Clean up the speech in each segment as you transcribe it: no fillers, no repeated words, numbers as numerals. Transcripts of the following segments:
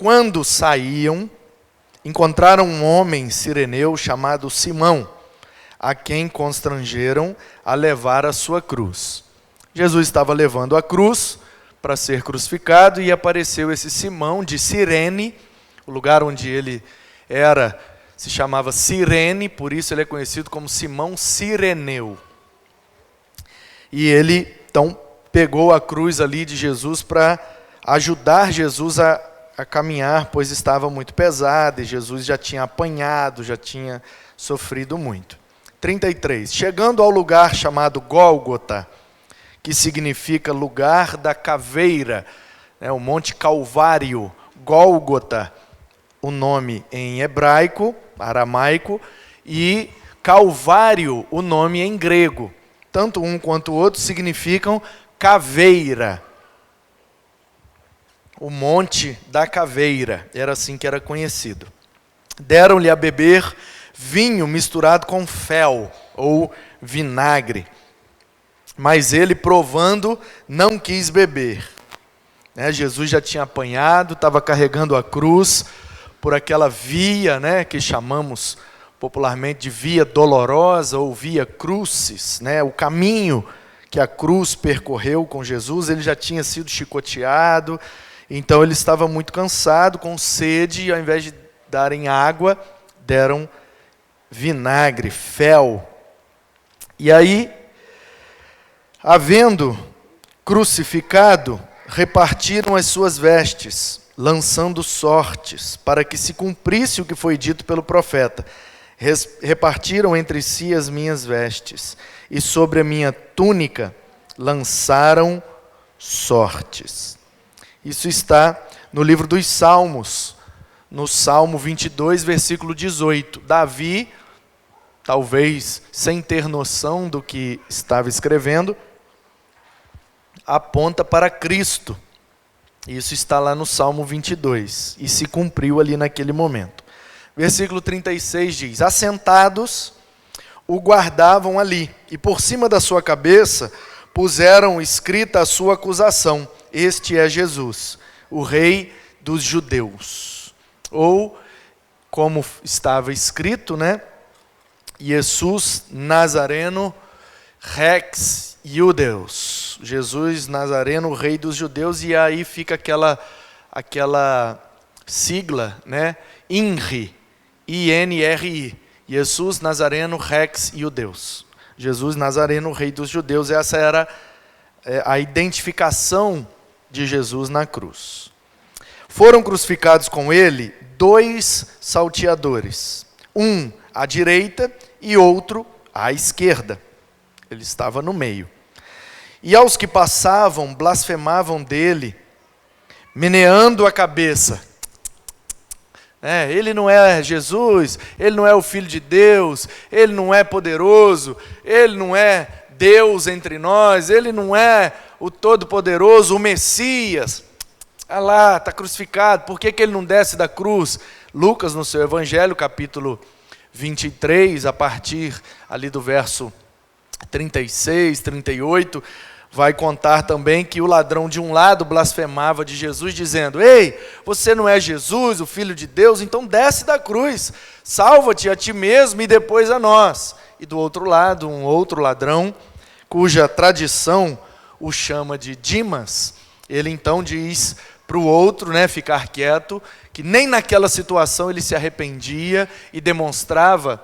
quando saíam, encontraram um homem cireneu chamado Simão, a quem constrangeram a levar a sua cruz. Jesus estava levando a cruz para ser crucificado e apareceu esse Simão de Cirene, o lugar onde ele era se chamava Cirene, por isso ele é conhecido como Simão Cireneu. E ele, então, pegou a cruz ali de Jesus para ajudar Jesus a caminhar, pois estava muito pesada e Jesus já tinha apanhado, já tinha sofrido muito. 33. Chegando ao lugar chamado Gólgota, que significa lugar da caveira, o Monte Calvário, Gólgota, o nome em hebraico, aramaico, e Calvário, o nome em grego. Tanto um quanto o outro significam caveira. O Monte da Caveira, era assim que era conhecido. Deram-lhe a beber vinho misturado com fel, ou vinagre. Mas ele, provando, não quis beber. Jesus já tinha apanhado, estava carregando a cruz por aquela via, que chamamos popularmente de via dolorosa ou via crucis, o caminho que a cruz percorreu com Jesus. Ele já tinha sido chicoteado, então ele estava muito cansado, com sede, e ao invés de darem água, deram vinagre, fel. E aí, havendo crucificado, repartiram as suas vestes, lançando sortes, para que se cumprisse o que foi dito pelo profeta. Repartiram entre si as minhas vestes, e sobre a minha túnica lançaram sortes. Isso está no livro dos Salmos, no Salmo 22, versículo 18. Davi, talvez sem ter noção do que estava escrevendo, aponta para Cristo. Isso está lá no Salmo 22, e se cumpriu ali naquele momento. Versículo 36 diz: assentados, o guardavam ali, e por cima da sua cabeça puseram escrita a sua acusação: este é Jesus, o Rei dos Judeus. Ou, como estava escrito, Jesus Nazareno Rex Judeus. Jesus Nazareno, o Rei dos Judeus, e aí fica aquela sigla, INRI, I-N-R-I, Jesus Nazareno Rex Judeus. Jesus Nazareno, Rei dos Judeus, essa era a identificação de Jesus na cruz. Foram crucificados com ele 2 salteadores, um à direita e outro à esquerda. Ele estava no meio. E aos que passavam, blasfemavam dele, meneando a cabeça. Ele não é Jesus, ele não é o Filho de Deus, ele não é poderoso, ele não é Deus entre nós, ele não é o Todo-Poderoso, o Messias. Ah lá, está crucificado, por que ele não desce da cruz? Lucas, no seu Evangelho, capítulo 23, a partir ali do verso 36, 38, vai contar também que o ladrão de um lado blasfemava de Jesus, dizendo: ei, você não é Jesus, o Filho de Deus? Então desce da cruz, salva-te a ti mesmo e depois a nós. E do outro lado, um outro ladrão, cuja tradição o chama de Dimas, ele então diz para o outro, ficar quieto, que nem naquela situação ele se arrependia e demonstrava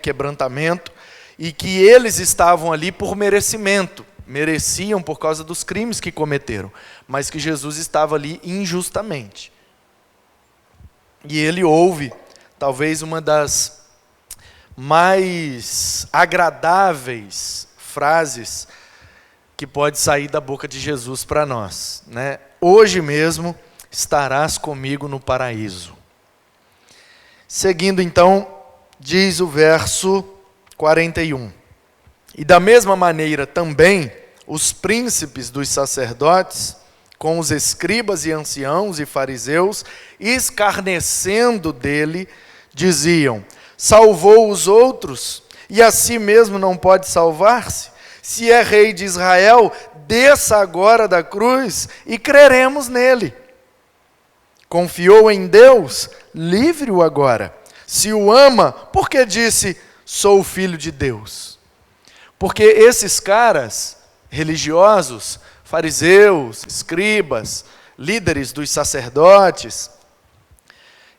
quebrantamento, e que eles estavam ali por merecimento, mereciam por causa dos crimes que cometeram, mas que Jesus estava ali injustamente. E ele ouve, talvez uma das mais agradáveis frases que pode sair da boca de Jesus para nós, Hoje mesmo estarás comigo no paraíso. Seguindo então, diz o verso 41. E da mesma maneira também, os príncipes dos sacerdotes, com os escribas e anciãos e fariseus, escarnecendo dele, diziam: salvou os outros, e a si mesmo não pode salvar-se? Se é rei de Israel, desça agora da cruz e creremos nele. Confiou em Deus? Livre-o agora. Se o ama, por que disse, sou o filho de Deus? Porque esses caras religiosos, fariseus, escribas, líderes dos sacerdotes,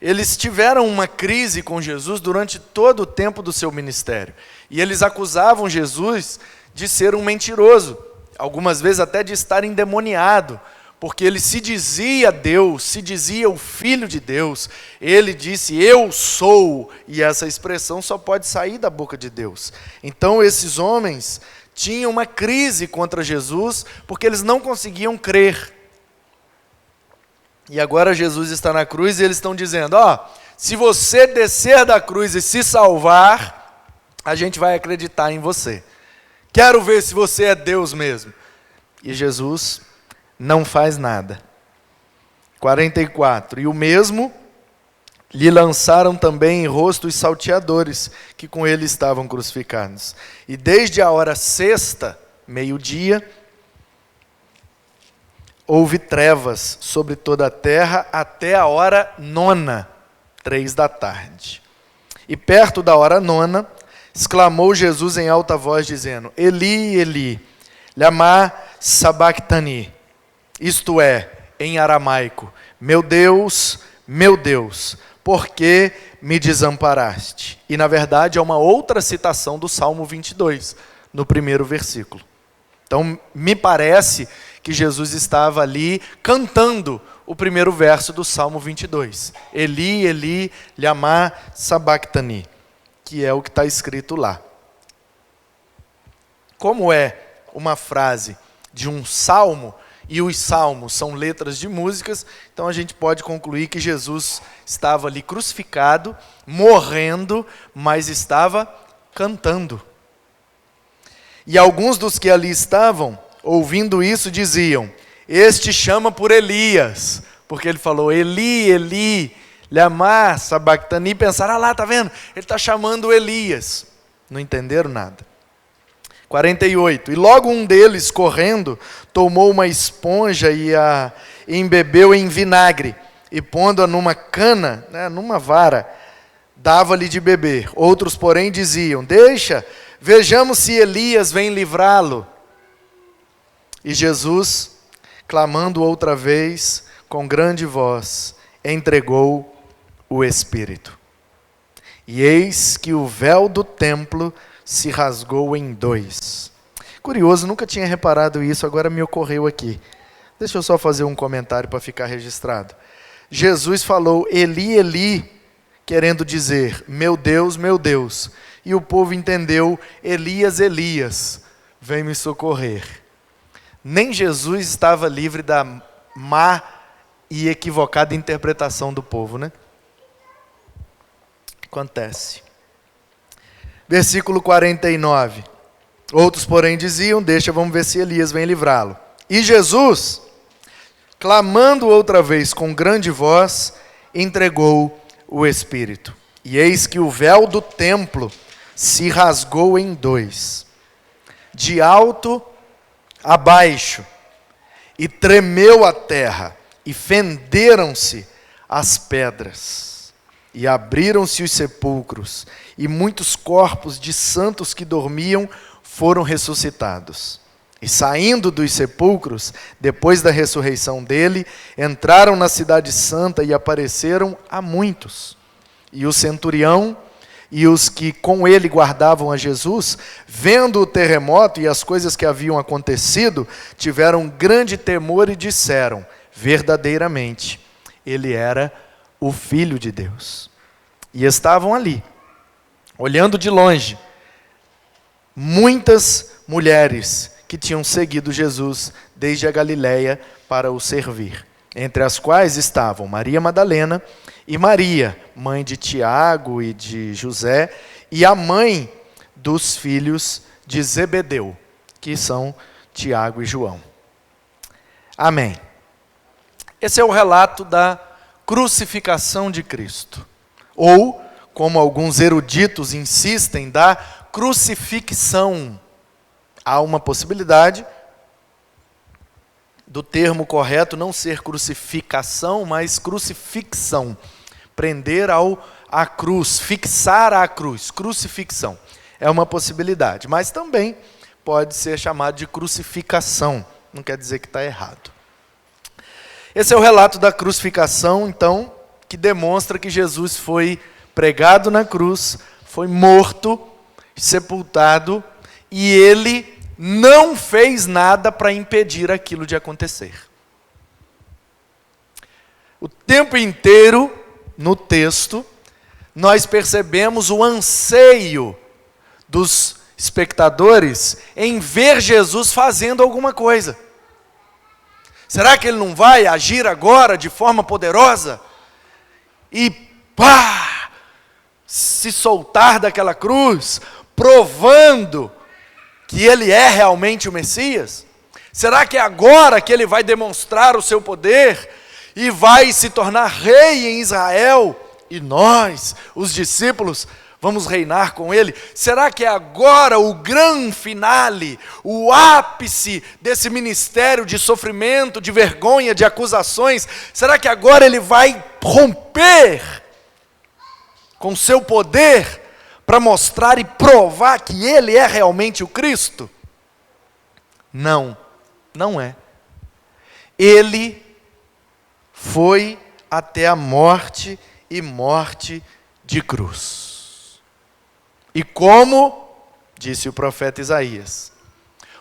eles tiveram uma crise com Jesus durante todo o tempo do seu ministério. E eles acusavam Jesus de ser um mentiroso, algumas vezes até de estar endemoniado, porque ele se dizia Deus, se dizia o Filho de Deus. Ele disse, eu sou, e essa expressão só pode sair da boca de Deus. Então esses homens tinham uma crise contra Jesus, porque eles não conseguiam crer. E agora Jesus está na cruz e eles estão dizendo, se você descer da cruz e se salvar, a gente vai acreditar em você. Quero ver se você é Deus mesmo. E Jesus não faz nada. 44. E o mesmo lhe lançaram também em rosto os salteadores, que com ele estavam crucificados. E desde a hora sexta, meio-dia, houve trevas sobre toda a terra até a hora nona, 3 da tarde. E perto da hora nona, exclamou Jesus em alta voz, dizendo, Eli, Eli, lama sabachthani. Isto é, em aramaico, meu Deus, por que me desamparaste? E na verdade é uma outra citação do Salmo 22, no primeiro versículo. Então me parece que Jesus estava ali cantando o primeiro verso do Salmo 22. Eli, Eli, lama sabachthani, que é o que está escrito lá. Como é uma frase de um salmo, e os salmos são letras de músicas, então a gente pode concluir que Jesus estava ali crucificado, morrendo, mas estava cantando. E alguns dos que ali estavam, ouvindo isso, diziam, este chama por Elias, porque ele falou, Eli, Eli, lama sabachthani, pensaram, lá, tá vendo? Ele está chamando Elias. Não entenderam nada. 48. E logo um deles, correndo, tomou uma esponja e a embebeu em vinagre, e pondo-a numa cana, numa vara, dava-lhe de beber. Outros, porém, diziam, deixa, vejamos se Elias vem livrá-lo. E Jesus, clamando outra vez, com grande voz, entregou o Espírito. E eis que o véu do templo se rasgou em 2. Curioso, nunca tinha reparado isso, agora me ocorreu aqui. Deixa eu só fazer um comentário para ficar registrado. Jesus falou, Eli, Eli, querendo dizer, meu Deus, e o povo entendeu, Elias, Elias, vem me socorrer. Nem Jesus estava livre da má e equivocada interpretação do povo, né? Acontece. Versículo 49. Outros, porém, diziam, deixa, vamos ver se Elias vem livrá-lo. E Jesus, clamando outra vez com grande voz, entregou o Espírito. E eis que o véu do templo se rasgou em 2, de alto a baixo, e tremeu a terra, e fenderam-se as pedras, e abriram-se os sepulcros, e muitos corpos de santos que dormiam foram ressuscitados. E saindo dos sepulcros, depois da ressurreição dele, entraram na cidade santa e apareceram a muitos. E o centurião e os que com ele guardavam a Jesus, vendo o terremoto e as coisas que haviam acontecido, tiveram grande temor e disseram, verdadeiramente, ele era o Filho de Deus. E estavam ali, olhando de longe, muitas mulheres que tinham seguido Jesus desde a Galileia para o servir, entre as quais estavam Maria Madalena e Maria, mãe de Tiago e de José, e a mãe dos filhos de Zebedeu, que são Tiago e João. Amém. Esse é o relato da crucificação de Cristo, ou, como alguns eruditos insistem, da crucifixão. Há uma possibilidade do termo correto não ser crucificação, mas crucifixão. Prender à cruz, fixar à cruz, crucifixão. É uma possibilidade, mas também pode ser chamado de crucificação. Não quer dizer que está errado. Esse é o relato da crucificação, então, que demonstra que Jesus foi pregado na cruz, foi morto, sepultado, e ele não fez nada para impedir aquilo de acontecer. O tempo inteiro, no texto, nós percebemos o anseio dos espectadores em ver Jesus fazendo alguma coisa. Será que ele não vai agir agora de forma poderosa e se soltar daquela cruz, provando que ele é realmente o Messias? Será que é agora que ele vai demonstrar o seu poder e vai se tornar rei em Israel? E nós, os discípulos, vamos reinar com ele? Será que é agora o grande finale, o ápice desse ministério de sofrimento, de vergonha, de acusações? Será que agora ele vai romper com seu poder para mostrar e provar que ele é realmente o Cristo? Não, não é. Ele foi até a morte e morte de cruz. E como disse o profeta Isaías,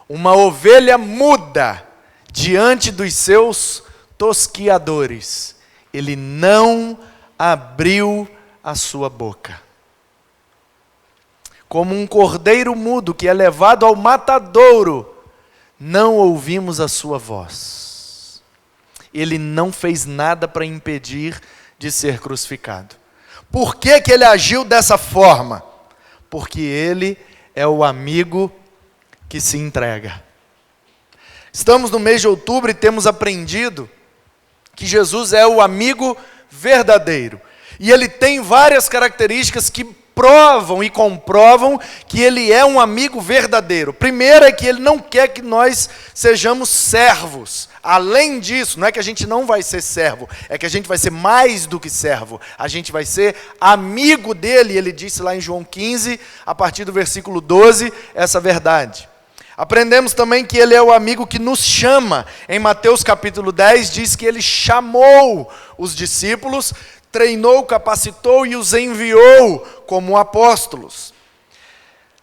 uma ovelha muda diante dos seus tosquiadores, ele não abriu a sua boca. Como um cordeiro mudo que é levado ao matadouro, não ouvimos a sua voz. Ele não fez nada para impedir de ser crucificado. Por que que ele agiu dessa forma? Porque ele é o amigo que se entrega. Estamos no mês de outubro e temos aprendido que Jesus é o amigo verdadeiro. E ele tem várias características que provam e comprovam que ele é um amigo verdadeiro. Primeiro é que ele não quer que nós sejamos servos. Além disso, não é que a gente não vai ser servo, é que a gente vai ser mais do que servo. A gente vai ser amigo dele. Ele disse lá em João 15, a partir do versículo 12, essa verdade. Aprendemos também que ele é o amigo que nos chama. Em Mateus capítulo 10, diz que ele chamou os discípulos, treinou, capacitou e os enviou como apóstolos.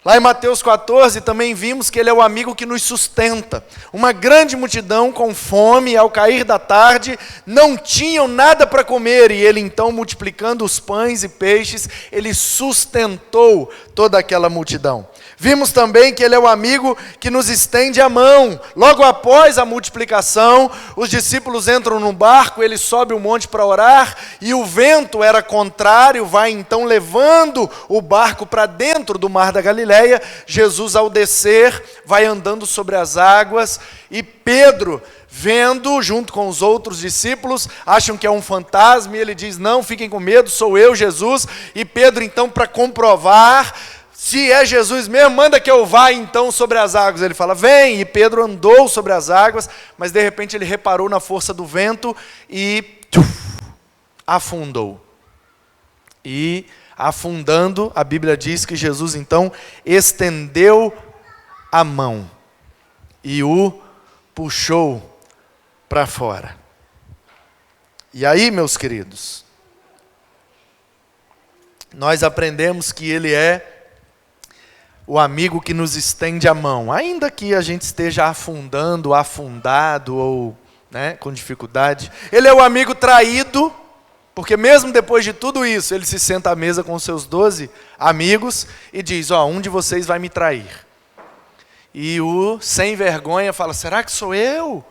Lá em Mateus 14 também vimos que ele é o amigo que nos sustenta. Uma grande multidão com fome, ao cair da tarde, não tinham nada para comer, e ele então, multiplicando os pães e peixes, ele sustentou toda aquela multidão. Vimos também que ele é o amigo que nos estende a mão. Logo após a multiplicação, os discípulos entram no barco, ele sobe o monte para orar, e o vento era contrário, vai então levando o barco para dentro do mar da Galileia. Jesus, ao descer, vai andando sobre as águas, e Pedro, vendo, junto com os outros discípulos, acham que é um fantasma, e ele diz: não, fiquem com medo, sou eu, Jesus. E Pedro, então, para comprovar se é Jesus mesmo, manda que eu vá então sobre as águas. Ele fala: vem. E Pedro andou sobre as águas, mas de repente ele reparou na força do vento e afundou. E afundando, a Bíblia diz que Jesus então estendeu a mão e o puxou para fora. E aí, meus queridos, nós aprendemos que ele é o amigo que nos estende a mão, ainda que a gente esteja afundando, afundado ou com dificuldade. Ele é o amigo traído, porque mesmo depois de tudo isso, ele se senta à mesa com os seus 12 amigos e diz: um de vocês vai me trair. E o sem vergonha fala: será que sou eu?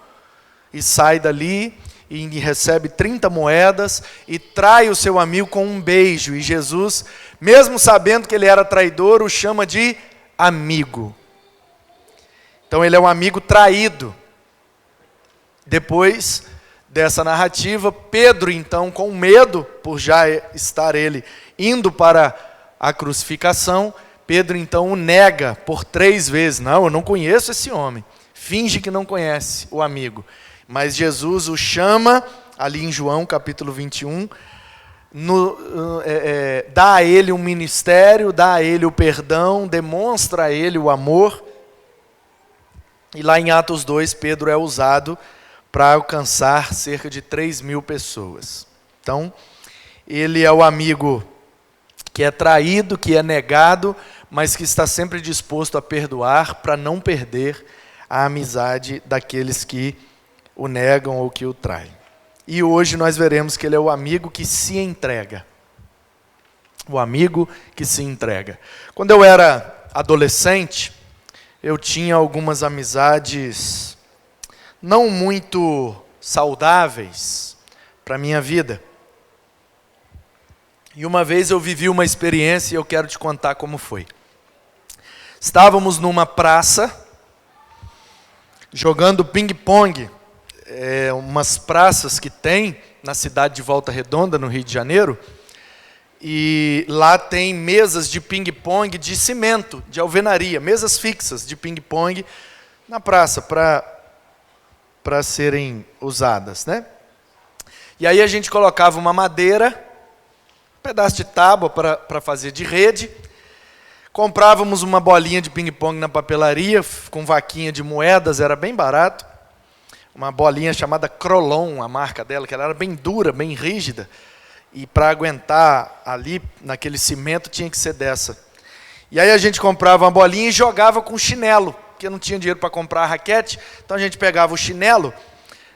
E sai dali e recebe 30 moedas e trai o seu amigo com um beijo. E Jesus, mesmo sabendo que ele era traidor, o chama de amigo. Então ele é um amigo traído. Depois dessa narrativa, Pedro então, com medo, por já estar ele indo para a crucificação, Pedro então o nega por 3 vezes. Não, eu não conheço esse homem. Finge que não conhece o amigo. Mas Jesus o chama, ali em João capítulo 21, dá a ele um ministério, dá a ele o perdão, demonstra a ele o amor. E lá em Atos 2, Pedro é usado para alcançar cerca de 3.000 pessoas. Então, ele é o amigo que é traído, que é negado, mas que está sempre disposto a perdoar para não perder a amizade daqueles que o negam ou que o traem. E hoje nós veremos que ele é o amigo que se entrega. O amigo que se entrega. Quando eu era adolescente, eu tinha algumas amizades não muito saudáveis para a minha vida. E uma vez eu vivi uma experiência e eu quero te contar como foi. Estávamos numa praça, jogando ping-pong, umas praças que tem na cidade de Volta Redonda, no Rio de Janeiro, e lá tem mesas de ping-pong de cimento, de alvenaria, mesas fixas de ping-pong na praça para serem usadas, né? E aí a gente colocava uma madeira, um pedaço de tábua para fazer de rede, comprávamos uma bolinha de ping-pong na papelaria, com vaquinha de moedas, era bem barato, uma bolinha chamada Krolon, a marca dela, que ela era bem dura, bem rígida, e para aguentar ali, naquele cimento, tinha que ser dessa. E aí a gente comprava uma bolinha e jogava com chinelo, porque não tinha dinheiro para comprar a raquete, então a gente pegava o chinelo,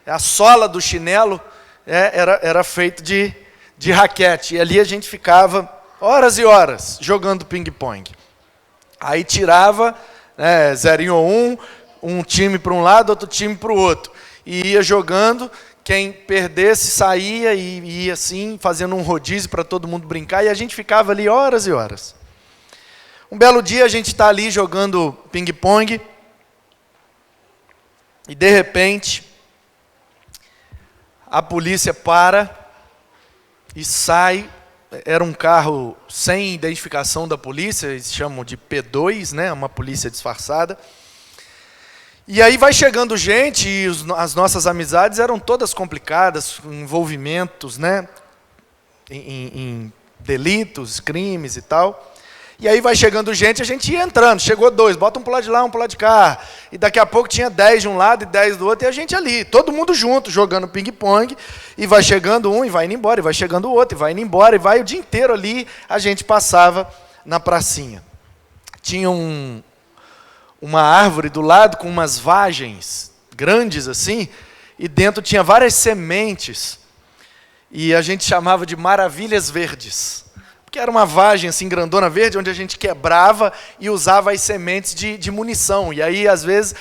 a sola do chinelo era feito de raquete, e ali a gente ficava horas e horas jogando ping-pong. Aí tirava, 0 ou 1, um time para um lado, outro time para o outro, e ia jogando. Quem perdesse saía e ia assim, fazendo um rodízio para todo mundo brincar, e a gente ficava ali horas e horas. Um belo dia a gente está ali jogando ping-pong, e de repente, a polícia para e sai. Era um carro sem identificação da polícia, eles chamam de P2, né, uma polícia disfarçada. E aí vai chegando gente, e as nossas amizades eram todas complicadas, envolvimentos, né, em delitos, crimes e tal. E aí vai chegando gente, a gente ia entrando, chegou 2, bota um pro lado de lá, um pro lado de cá. E daqui a pouco tinha 10 de um lado e 10 do outro, e a gente ali, todo mundo junto, jogando ping-pong, e vai chegando um, e vai indo embora, e vai chegando o outro, e vai indo embora, e vai o dia inteiro ali, a gente passava na pracinha. Tinha uma árvore do lado com umas vagens grandes assim, e dentro tinha várias sementes, e a gente chamava de maravilhas verdes, porque era uma vagem assim grandona verde, onde a gente quebrava e usava as sementes de munição, e aí às vezes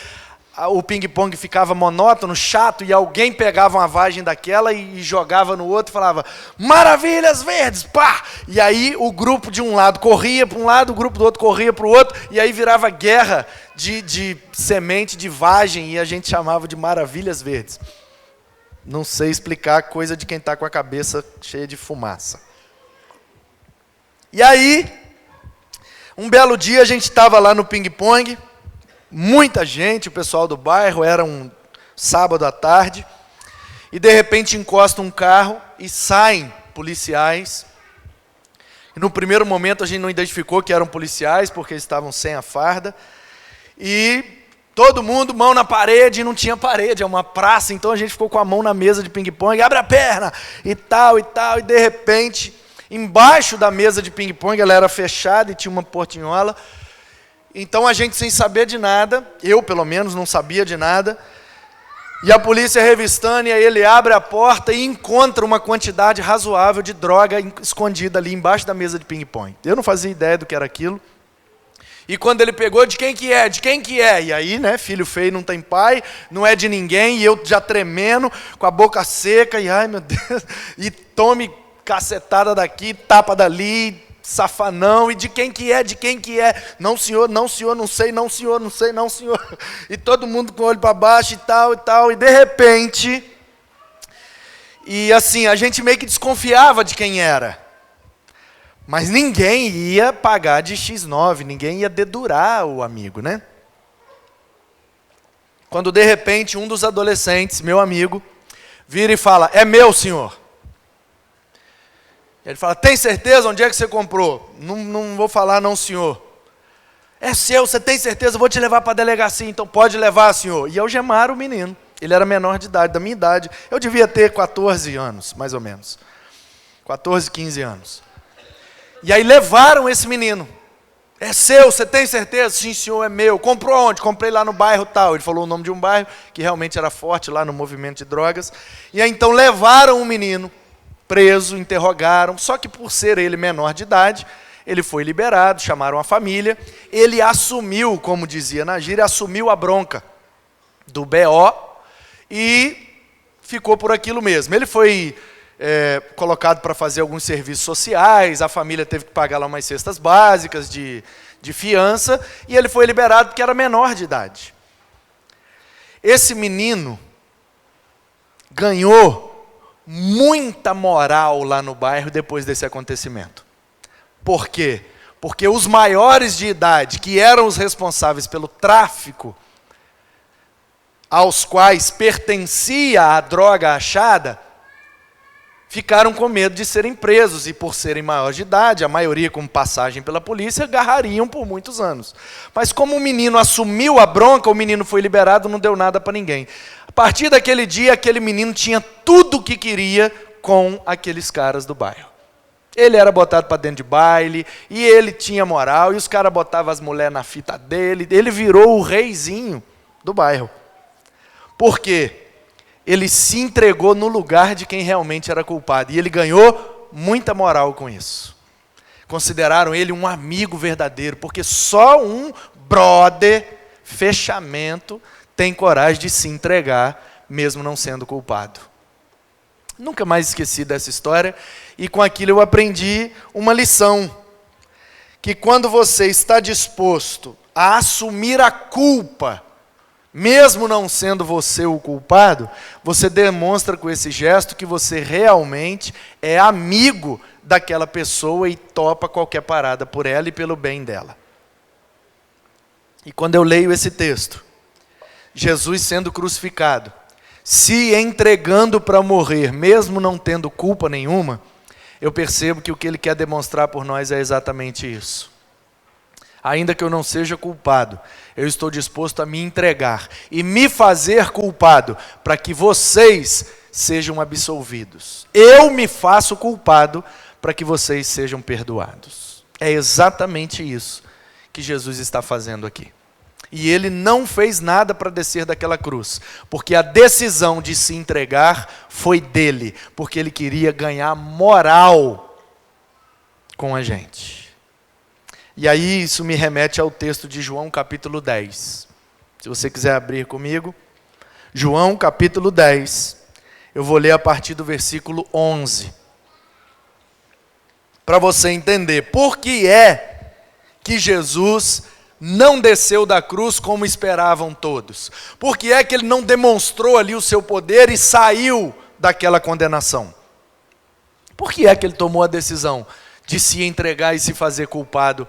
o ping-pong ficava monótono, chato, e alguém pegava uma vagem daquela e jogava no outro e falava, maravilhas verdes, pá! E aí o grupo de um lado corria para um lado, o grupo do outro corria para o outro, e aí virava guerra de semente, de vagem, e a gente chamava de maravilhas verdes. Não sei explicar, coisa de quem está com a cabeça cheia de fumaça. E aí, um belo dia a gente estava lá no ping-pong, muita gente, o pessoal do bairro, era um sábado à tarde, e de repente encosta um carro e saem policiais. E no primeiro momento a gente não identificou que eram policiais, porque eles estavam sem a farda, e todo mundo, mão na parede, e não tinha parede, é uma praça, então a gente ficou com a mão na mesa de ping-pong, abre a perna, e tal, e de repente, embaixo da mesa de ping-pong, ela era fechada e tinha uma portinhola. Então a gente sem saber de nada, eu pelo menos não sabia de nada, e a polícia revistando, e aí ele abre a porta e encontra uma quantidade razoável de droga escondida ali embaixo da mesa de ping-pong. Eu não fazia ideia do que era aquilo. E quando ele pegou, de quem que é? De quem que é? E aí, né, filho feio não tem pai, não é de ninguém, e eu já tremendo, com a boca seca, e ai meu Deus, e tome cacetada daqui, tapa dali, safanão, e de quem que é, de quem que é? Não senhor, não senhor, não sei, não senhor, não sei, não senhor. E todo mundo com o olho para baixo e tal, e de repente, e assim, a gente meio que desconfiava de quem era. Mas ninguém ia pagar de X9, ninguém ia dedurar o amigo, né? quando de repente um dos adolescentes, meu amigo, vira e fala: é meu, senhor. Ele fala: tem certeza? Onde é que você comprou? Não vou falar não, senhor. É seu, você tem certeza? Eu vou te levar para a delegacia, então pode levar, senhor. E algemaram o menino. Ele era menor de idade, da minha idade. Eu devia ter 14 anos, mais ou menos. 14, 15 anos. E aí levaram esse menino. É seu, você tem certeza? Sim, senhor, é meu. Comprou onde? Comprei lá no bairro tal. Ele falou o nome de um bairro que realmente era forte lá no movimento de drogas. E aí então levaram o menino preso, interrogaram. Só que por ser ele menor de idade, ele foi liberado, chamaram a família. Ele assumiu, como dizia na gíria, assumiu a bronca do BO e ficou por aquilo mesmo. Ele foi colocado para fazer alguns serviços sociais, a família teve que pagar lá umas cestas básicas de fiança, e ele foi liberado porque era menor de idade. Esse menino ganhou muita moral lá no bairro depois desse acontecimento. Por quê? Porque os maiores de idade, que eram os responsáveis pelo tráfico, aos quais pertencia a droga achada, ficaram com medo de serem presos, e por serem maiores de idade, a maioria com passagem pela polícia, agarrariam por muitos anos. Mas como o menino assumiu a bronca, o menino foi liberado, não deu nada para ninguém. A partir daquele dia, aquele menino tinha tudo o que queria com aqueles caras do bairro. Ele era botado para dentro de baile, e ele tinha moral, e os caras botavam as mulheres na fita dele, ele virou o reizinho do bairro. Por quê? Ele se entregou no lugar de quem realmente era culpado, e ele ganhou muita moral com isso. Consideraram ele um amigo verdadeiro, porque só um brother, fechamento, tem coragem de se entregar, mesmo não sendo culpado. Nunca mais esqueci dessa história, e com aquilo eu aprendi uma lição, que quando você está disposto a assumir a culpa, mesmo não sendo você o culpado, você demonstra com esse gesto que você realmente é amigo daquela pessoa e topa qualquer parada por ela e pelo bem dela. E quando eu leio esse texto, Jesus sendo crucificado, se entregando para morrer, mesmo não tendo culpa nenhuma, eu percebo que o que ele quer demonstrar por nós é exatamente isso. Ainda que eu não seja culpado, eu estou disposto a me entregar e me fazer culpado para que vocês sejam absolvidos. Eu me faço culpado para que vocês sejam perdoados. É exatamente isso que Jesus está fazendo aqui. E ele não fez nada para descer daquela cruz, porque a decisão de se entregar foi dele, porque ele queria ganhar moral com a gente. E aí isso me remete ao texto de João capítulo 10. Se você quiser abrir comigo, João capítulo 10, eu vou ler a partir do versículo 11. Para você entender por que é que Jesus não desceu da cruz como esperavam todos. Por que é que ele não demonstrou ali o seu poder e saiu daquela condenação? Por que é que ele tomou a decisão de se entregar e se fazer culpado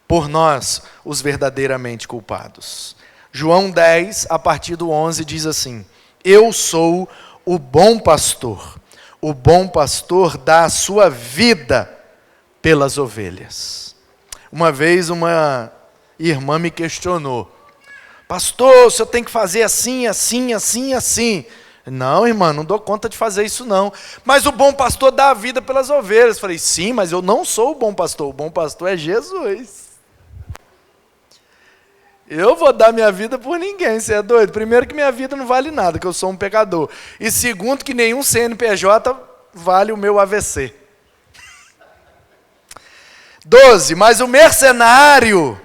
por nós, os verdadeiramente culpados? João 10, a partir do 11, diz assim: eu sou o bom pastor. O bom pastor dá a sua vida pelas ovelhas. Uma vez uma irmã me questionou: pastor, o senhor tem que fazer assim, assim, assim, assim. Não, irmã, não dou conta de fazer isso não. Mas o bom pastor dá a vida pelas ovelhas. Falei: sim, mas eu não sou o bom pastor. O bom pastor é Jesus. Eu vou dar minha vida por ninguém, você é doido? Primeiro que minha vida não vale nada, que eu sou um pecador. E segundo que nenhum CNPJ vale o meu AVC. 12, mas o mercenário,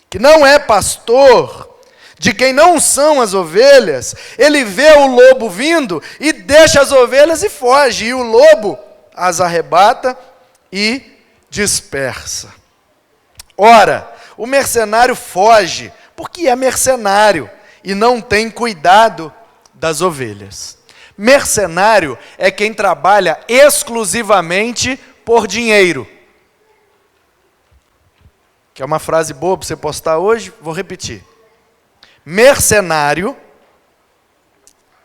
que não é pastor, de quem não são as ovelhas, ele vê o lobo vindo e deixa as ovelhas e foge. E o lobo as arrebata e dispersa. Ora, o mercenário foge, porque é mercenário e não tem cuidado das ovelhas. Mercenário é quem trabalha exclusivamente por dinheiro. Que é uma frase boa para você postar hoje, vou repetir. Mercenário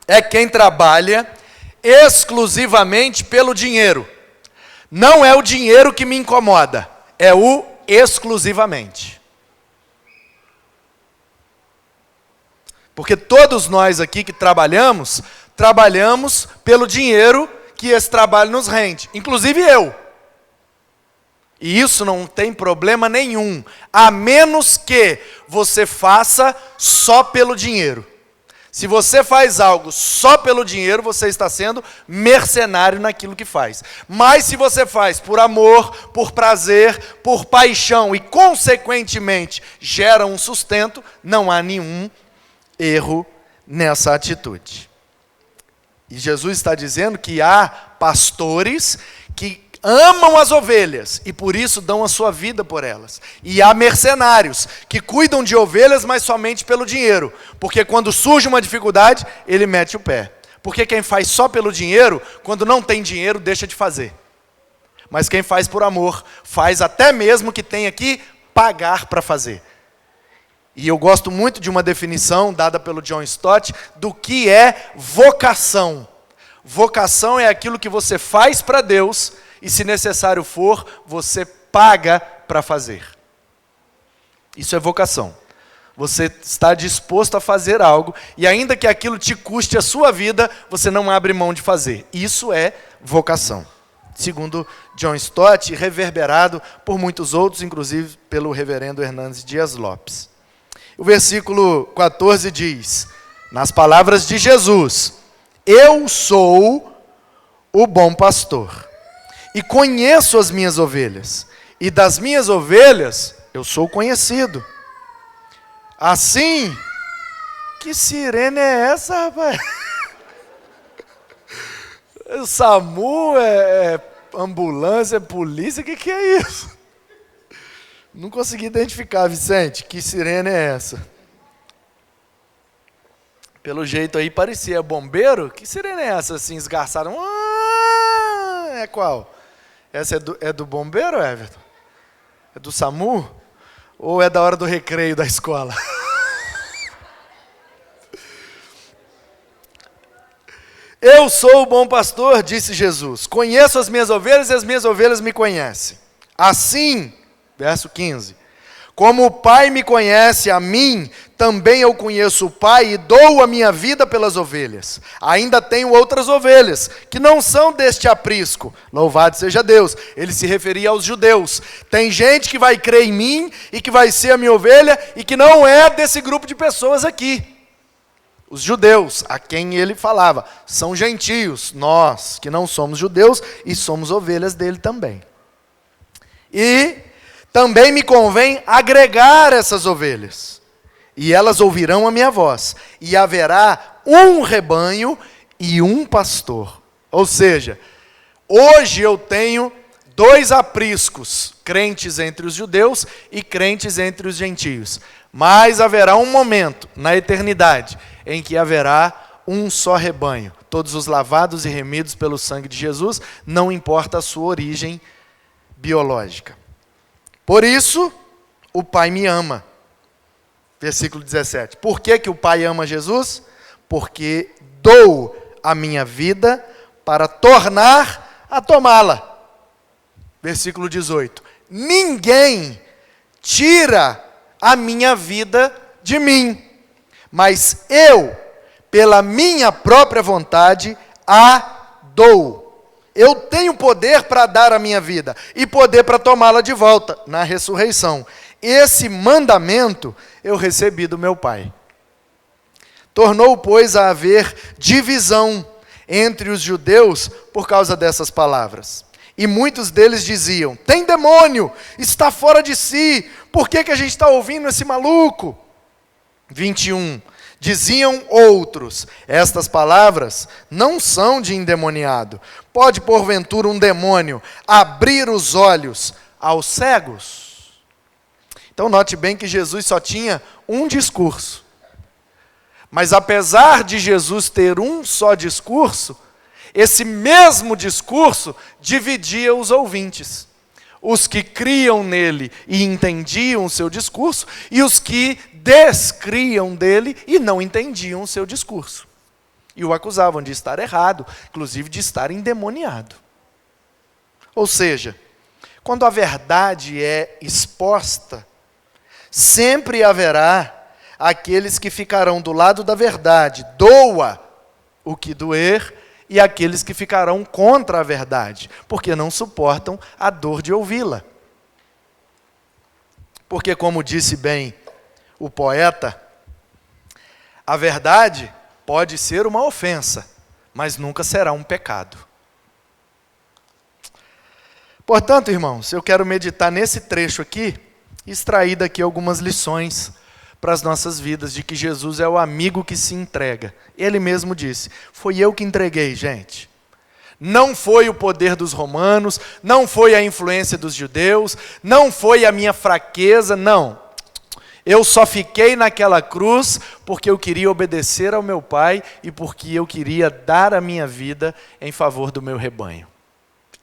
é quem trabalha exclusivamente pelo dinheiro. Não é o dinheiro que me incomoda, é o exclusivamente. Porque todos nós aqui que trabalhamos pelo dinheiro que esse trabalho nos rende, inclusive eu. E isso não tem problema nenhum, a menos que você faça só pelo dinheiro. Se você faz algo só pelo dinheiro, você está sendo mercenário naquilo que faz. Mas se você faz por amor, por prazer, por paixão e, consequentemente, gera um sustento, não há nenhum erro nessa atitude. E Jesus está dizendo que há pastores que amam as ovelhas e por isso dão a sua vida por elas. E há mercenários que cuidam de ovelhas, mas somente pelo dinheiro. Porque quando surge uma dificuldade, ele mete o pé. Porque quem faz só pelo dinheiro, quando não tem dinheiro, deixa de fazer. Mas quem faz por amor, faz até mesmo que tenha que pagar para fazer. E eu gosto muito de uma definição dada pelo John Stott do que é vocação. Vocação é aquilo que você faz para Deus e, se necessário for, você paga para fazer. Isso é vocação. Você está disposto a fazer algo e, ainda que aquilo te custe a sua vida, você não abre mão de fazer. Isso é vocação. Segundo John Stott, reverberado por muitos outros, inclusive pelo reverendo Hernandes Dias Lopes. O versículo 14 diz, nas palavras de Jesus: eu sou o bom pastor, e conheço as minhas ovelhas, e das minhas ovelhas eu sou conhecido. Assim, que sirene é essa, rapaz? SAMU, ambulância, polícia, o que é isso? Não consegui identificar, Vicente, que sirene é essa? Pelo jeito aí parecia bombeiro. Que sirene é essa assim, esgarçada? É qual? Essa é do bombeiro, Everton? É do SAMU? Ou é da hora do recreio da escola? Eu sou o bom pastor, disse Jesus. Conheço as minhas ovelhas e as minhas ovelhas me conhecem. Assim, verso 15, como o Pai me conhece a mim, também eu conheço o Pai e dou a minha vida pelas ovelhas. Ainda tenho outras ovelhas, que não são deste aprisco. Louvado seja Deus. Ele se referia aos judeus. Tem gente que vai crer em mim e que vai ser a minha ovelha e que não é desse grupo de pessoas aqui. Os judeus, a quem ele falava, são gentios. Nós, que não somos judeus e somos ovelhas dele também. E também me convém agregar essas ovelhas. E elas ouvirão a minha voz. E haverá um rebanho e um pastor. Ou seja, hoje eu tenho 2 apriscos, crentes entre os judeus e crentes entre os gentios. Mas haverá um momento, na eternidade, em que haverá um só rebanho. Todos os lavados e remidos pelo sangue de Jesus, não importa a sua origem biológica. Por isso, o Pai me ama. Versículo 17. Por que o Pai ama Jesus? Porque dou a minha vida para tornar a tomá-la. Versículo 18. Ninguém tira a minha vida de mim, mas eu, pela minha própria vontade, a dou. Eu tenho poder para dar a minha vida e poder para tomá-la de volta na ressurreição. Esse mandamento eu recebi do meu Pai. Tornou, pois, a haver divisão entre os judeus por causa dessas palavras. E muitos deles diziam: tem demônio, está fora de si, por que a gente está ouvindo esse maluco? 21. Diziam outros: estas palavras não são de endemoniado. Pode, porventura, um demônio abrir os olhos aos cegos? Então, note bem que Jesus só tinha um discurso. Mas, apesar de Jesus ter um só discurso, esse mesmo discurso dividia os ouvintes. os que criam nele e entendiam o seu discurso, e os que descriam dele e não entendiam o seu discurso. E o acusavam de estar errado, inclusive de estar endemoniado. Ou seja, quando a verdade é exposta, sempre haverá aqueles que ficarão do lado da verdade, doa o que doer, e aqueles que ficarão contra a verdade, porque não suportam a dor de ouvi-la. Porque, como disse bem o poeta, a verdade pode ser uma ofensa, mas nunca será um pecado. Portanto, irmãos, eu quero meditar nesse trecho aqui, e extrair daqui algumas lições para as nossas vidas, de que Jesus é o amigo que se entrega. Ele mesmo disse, foi eu que entreguei, gente. Não foi o poder dos romanos, não foi a influência dos judeus, não foi a minha fraqueza, não. Eu só fiquei naquela cruz porque eu queria obedecer ao meu Pai e porque eu queria dar a minha vida em favor do meu rebanho.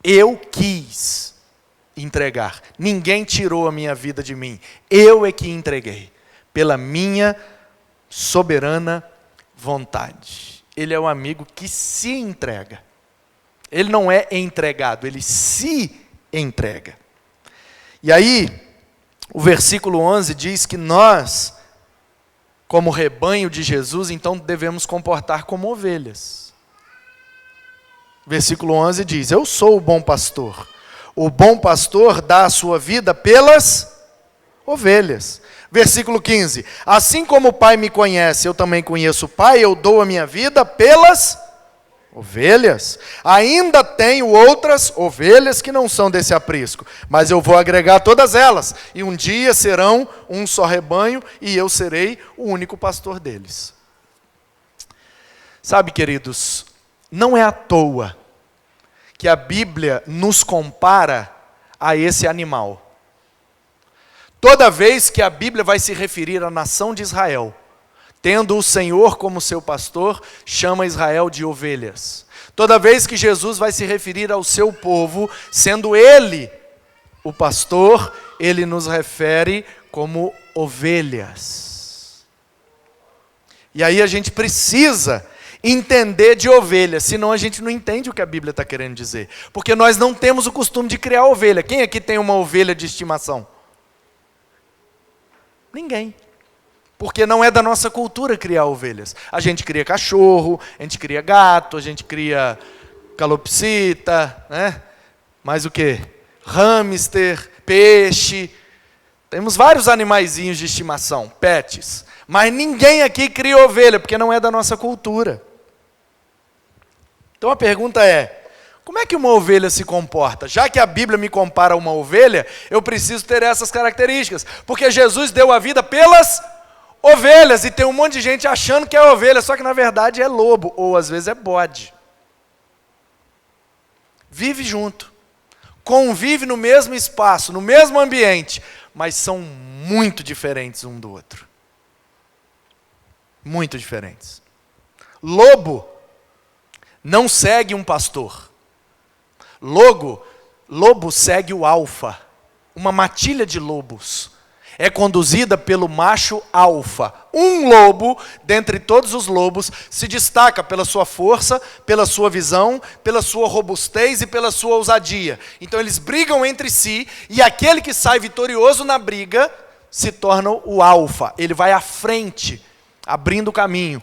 Eu quis entregar. Ninguém tirou a minha vida de mim. Eu é que entreguei. Pela minha soberana vontade. Ele é um amigo que se entrega. Ele não é entregado, ele se entrega. E aí, o versículo 11 diz que nós, como rebanho de Jesus, então devemos comportar como ovelhas. Versículo 11 diz, eu sou o bom pastor. O bom pastor dá a sua vida pelas ovelhas. Versículo 15, assim como o Pai me conhece, eu também conheço o Pai, eu dou a minha vida pelas ovelhas. Ainda tenho outras ovelhas que não são desse aprisco, mas eu vou agregar todas elas, e um dia serão um só rebanho, e eu serei o único pastor deles. Sabe, queridos, não é à toa que a Bíblia nos compara a esse animal. Toda vez que a Bíblia vai se referir à nação de Israel, tendo o Senhor como seu pastor, chama Israel de ovelhas. Toda vez que Jesus vai se referir ao seu povo, sendo Ele o pastor, Ele nos refere como ovelhas. E aí a gente precisa entender de ovelha, senão a gente não entende o que a Bíblia está querendo dizer. Porque nós não temos o costume de criar ovelha. Quem aqui tem uma ovelha de estimação? Ninguém. Porque não é da nossa cultura criar ovelhas. A gente cria cachorro, a gente cria gato, a gente cria calopsita, né? Mais o quê? Hamster, peixe. Temos vários animaizinhos de estimação, pets. Mas ninguém aqui cria ovelha, porque não é da nossa cultura. Então a pergunta é, como é que uma ovelha se comporta? Já que a Bíblia me compara a uma ovelha, eu preciso ter essas características. Porque Jesus deu a vida pelas ovelhas, e tem um monte de gente achando que é ovelha, só que na verdade é lobo, ou às vezes é bode. Vive junto, convive no mesmo espaço, no mesmo ambiente, mas são muito diferentes um do outro. Muito diferentes. Lobo não segue um pastor. Lobo segue o alfa. Uma matilha de lobos é conduzida pelo macho alfa. Um lobo, dentre todos os lobos, se destaca pela sua força, pela sua visão, pela sua robustez e pela sua ousadia. Então eles brigam entre si, e aquele que sai vitorioso na briga se torna o alfa. Ele vai à frente, abrindo o caminho,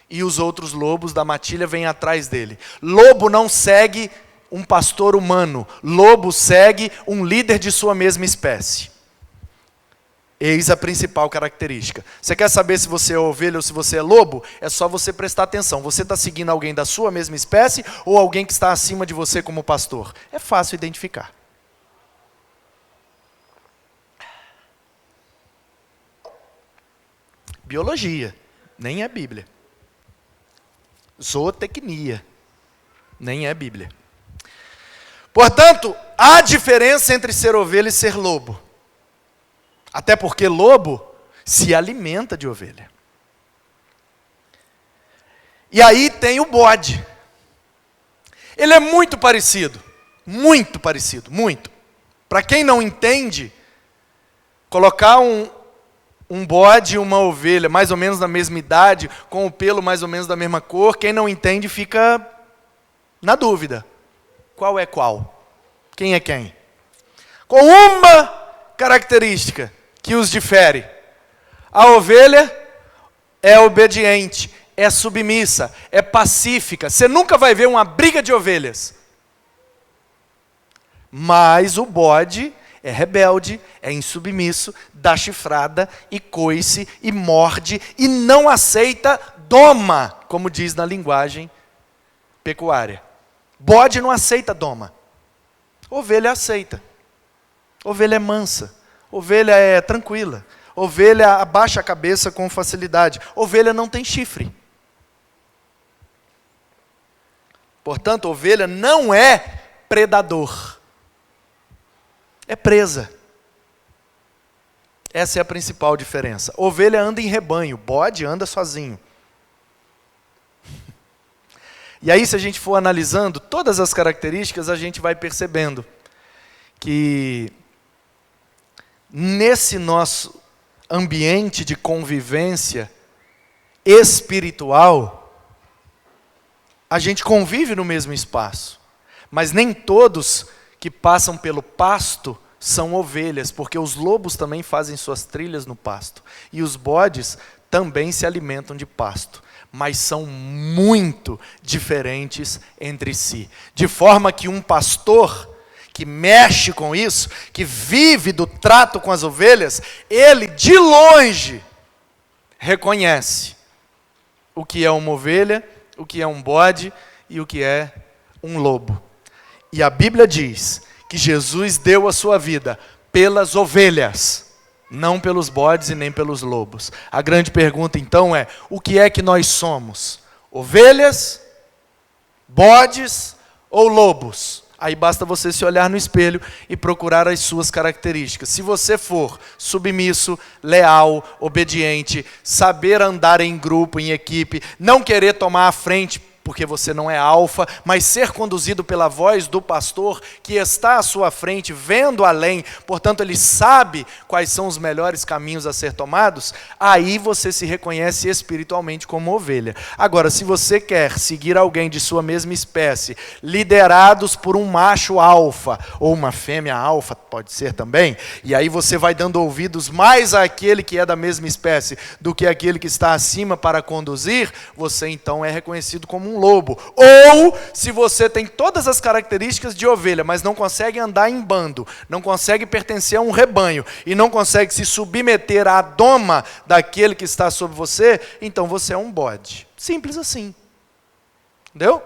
e os outros lobos da matilha vêm atrás dele. Lobo não segue um pastor humano, lobo segue um líder de sua mesma espécie. Eis a principal característica. Você quer saber se você é ovelha ou se você é lobo? É só você prestar atenção. Você está seguindo alguém da sua mesma espécie ou alguém que está acima de você como pastor? É fácil identificar. Biologia, nem é Bíblia. Zootecnia, nem é Bíblia. Portanto, há diferença entre ser ovelha e ser lobo. Até porque lobo se alimenta de ovelha. E aí tem o bode. Ele é muito parecido, muito. Para quem não entende, colocar um bode e uma ovelha, mais ou menos da mesma idade, com o pelo mais ou menos da mesma cor, quem não entende fica na dúvida. Qual é qual? Quem é quem? Com uma característica que os difere. A ovelha é obediente, é submissa, é pacífica. Você nunca vai ver uma briga de ovelhas. Mas o bode é rebelde, é insubmisso, dá chifrada e coice e morde e não aceita doma, como diz na linguagem pecuária. Bode não aceita doma. Ovelha aceita. Ovelha é mansa. Ovelha é tranquila. Ovelha abaixa a cabeça com facilidade. Ovelha não tem chifre. Portanto, ovelha não é predador. É presa. Essa é a principal diferença. Ovelha anda em rebanho, bode anda sozinho. E aí, se a gente for analisando todas as características, a gente vai percebendo que nesse nosso ambiente de convivência espiritual, a gente convive no mesmo espaço, mas nem todos que passam pelo pasto são ovelhas, porque os lobos também fazem suas trilhas no pasto, e os bodes também se alimentam de pasto, mas são muito diferentes entre si, de forma que um pastor que mexe com isso, que vive do trato com as ovelhas, ele de longe reconhece o que é uma ovelha, o que é um bode e o que é um lobo. E a Bíblia diz que Jesus deu a sua vida pelas ovelhas, não pelos bodes e nem pelos lobos. A grande pergunta então é, o que é que nós somos? Ovelhas, bodes ou lobos? Aí basta você se olhar no espelho e procurar as suas características. Se você for submisso, leal, obediente, saber andar em grupo, em equipe, não querer tomar a frente porque você não é alfa, mas ser conduzido pela voz do pastor que está à sua frente, vendo além, portanto ele sabe quais são os melhores caminhos a ser tomados, aí você se reconhece espiritualmente como ovelha. Agora, se você quer seguir alguém de sua mesma espécie, liderados por um macho alfa, ou uma fêmea alfa, pode ser também, e aí você vai dando ouvidos mais àquele que é da mesma espécie do que àquele que está acima para conduzir, você então é reconhecido como um lobo. Ou, se você tem todas as características de ovelha, mas não consegue andar em bando, não consegue pertencer a um rebanho, e não consegue se submeter à doma daquele que está sobre você, então você é um bode. Simples assim. Entendeu?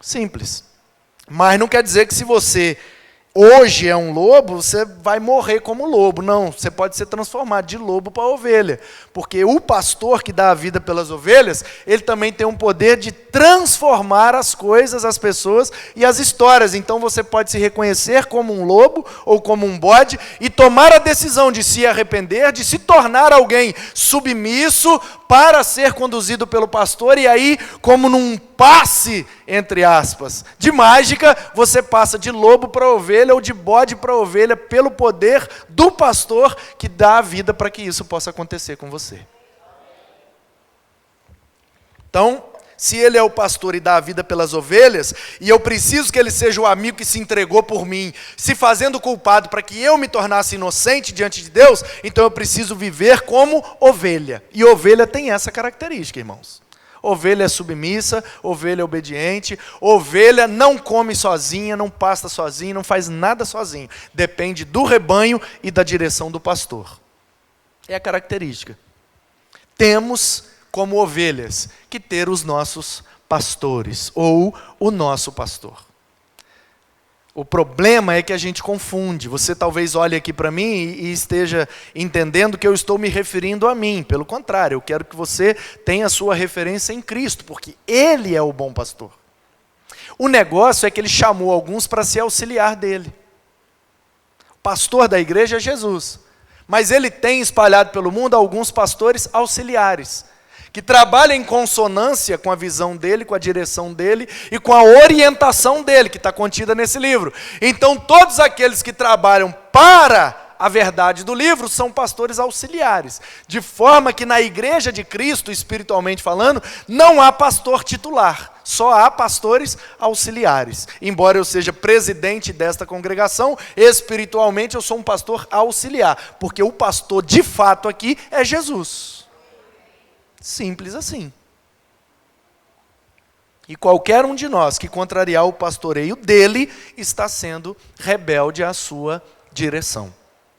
Simples. Mas não quer dizer que se você hoje é um lobo, você vai morrer como lobo. Não, você pode ser transformado de lobo para ovelha. Porque o pastor que dá a vida pelas ovelhas, ele também tem um poder de transformar as coisas, as pessoas e as histórias. Então você pode se reconhecer como um lobo ou como um bode e tomar a decisão de se arrepender, de se tornar alguém submisso para ser conduzido pelo pastor, e aí, como num passe, entre aspas, de mágica, você passa de lobo para ovelha ou de bode para ovelha pelo poder do pastor que dá a vida para que isso possa acontecer com você. Então, se ele é o pastor e dá a vida pelas ovelhas, e eu preciso que ele seja o amigo que se entregou por mim, se fazendo culpado para que eu me tornasse inocente diante de Deus, então eu preciso viver como ovelha. E ovelha tem essa característica, irmãos. Ovelha é submissa, ovelha é obediente, ovelha não come sozinha, não pasta sozinha, não faz nada sozinho. Depende do rebanho e da direção do pastor. É a característica. Temos como ovelhas que ter os nossos pastores, ou o nosso pastor. O problema é que a gente confunde. Você talvez olhe aqui para mim e esteja entendendo que eu estou me referindo a mim. Pelo contrário, eu quero que você tenha a sua referência em Cristo, porque Ele é o bom pastor. O negócio é que Ele chamou alguns para ser auxiliar dele. O pastor da igreja é Jesus, mas Ele tem espalhado pelo mundo alguns pastores auxiliares, que trabalha em consonância com a visão dele, com a direção dele e com a orientação dele, que está contida nesse livro. Então, todos aqueles que trabalham para a verdade do livro são pastores auxiliares, de forma que na igreja de Cristo, espiritualmente falando, não há pastor titular, só há pastores auxiliares. Embora eu seja presidente desta congregação, espiritualmente eu sou um pastor auxiliar, porque o pastor de fato aqui é Jesus. Simples assim. E qualquer um de nós que contrariar o pastoreio dele está sendo rebelde à sua direção.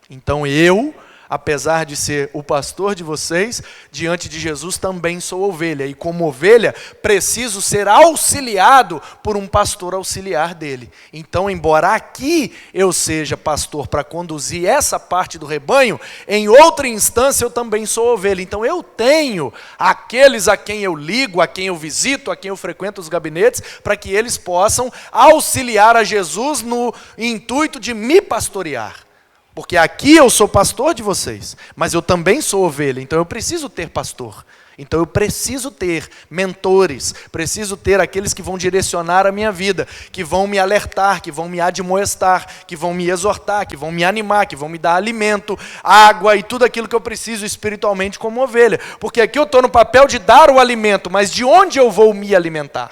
Então eu, apesar de ser o pastor de vocês, diante de Jesus também sou ovelha. E como ovelha, preciso ser auxiliado por um pastor auxiliar dele. Então, embora aqui eu seja pastor para conduzir essa parte do rebanho, em outra instância eu também sou ovelha. Então eu tenho aqueles a quem eu ligo, a quem eu visito, a quem eu frequento os gabinetes, para que eles possam auxiliar a Jesus no intuito de me pastorear. Porque aqui eu sou pastor de vocês, mas eu também sou ovelha, então eu preciso ter pastor. Então eu preciso ter mentores, preciso ter aqueles que vão direcionar a minha vida, que vão me alertar, que vão me admoestar, que vão me exortar, que vão me animar, que vão me dar alimento, água e tudo aquilo que eu preciso espiritualmente como ovelha. Porque aqui eu estou no papel de dar o alimento, mas de onde eu vou me alimentar?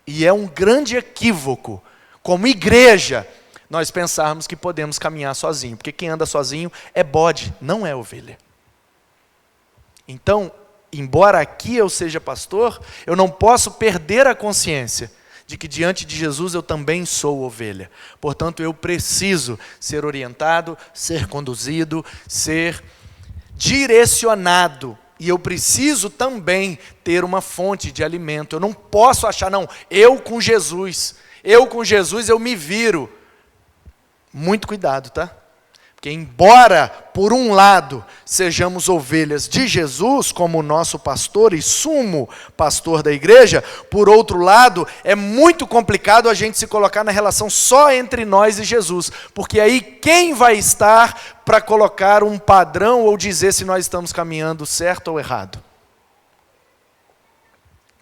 E é um grande equívoco, como igreja, nós pensarmos que podemos caminhar sozinho, porque quem anda sozinho é bode, não é ovelha. Então, embora aqui eu seja pastor, eu não posso perder a consciência de que diante de Jesus eu também sou ovelha. Portanto, eu preciso ser orientado, ser conduzido, ser direcionado. E eu preciso também ter uma fonte de alimento. Eu não posso achar, não, eu com Jesus eu me viro. Muito cuidado, tá? Porque embora, por um lado, sejamos ovelhas de Jesus, como nosso pastor e sumo pastor da igreja, por outro lado, é muito complicado a gente se colocar na relação só entre nós e Jesus, porque aí quem vai estar para colocar um padrão ou dizer se nós estamos caminhando certo ou errado?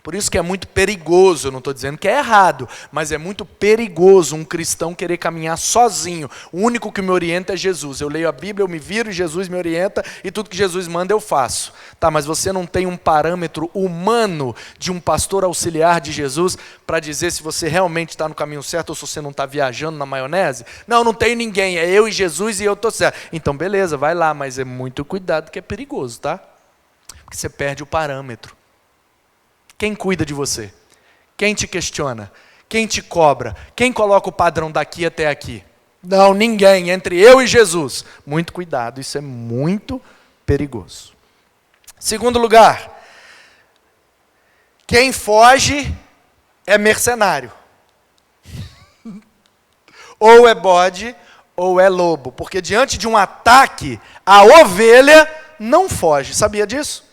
Por isso que é muito perigoso, eu não estou dizendo que é errado, mas é muito perigoso um cristão querer caminhar sozinho. O único que me orienta é Jesus. Eu leio a Bíblia, eu me viro e Jesus me orienta e tudo que Jesus manda eu faço. Tá, mas você não tem um parâmetro humano de um pastor auxiliar de Jesus para dizer se você realmente está no caminho certo ou se você não está viajando na maionese? Não, não tem ninguém, é eu e Jesus e eu estou certo. Então beleza, vai lá, mas é muito cuidado que é perigoso, tá? Porque você perde o parâmetro. Quem cuida de você? Quem te questiona? Quem te cobra? Quem coloca o padrão daqui até aqui? Não, ninguém, entre eu e Jesus. Muito cuidado, isso é muito perigoso. Segundo lugar, quem foge é mercenário. Ou é bode, ou é lobo. Porque diante de um ataque, a ovelha não foge. Sabia disso?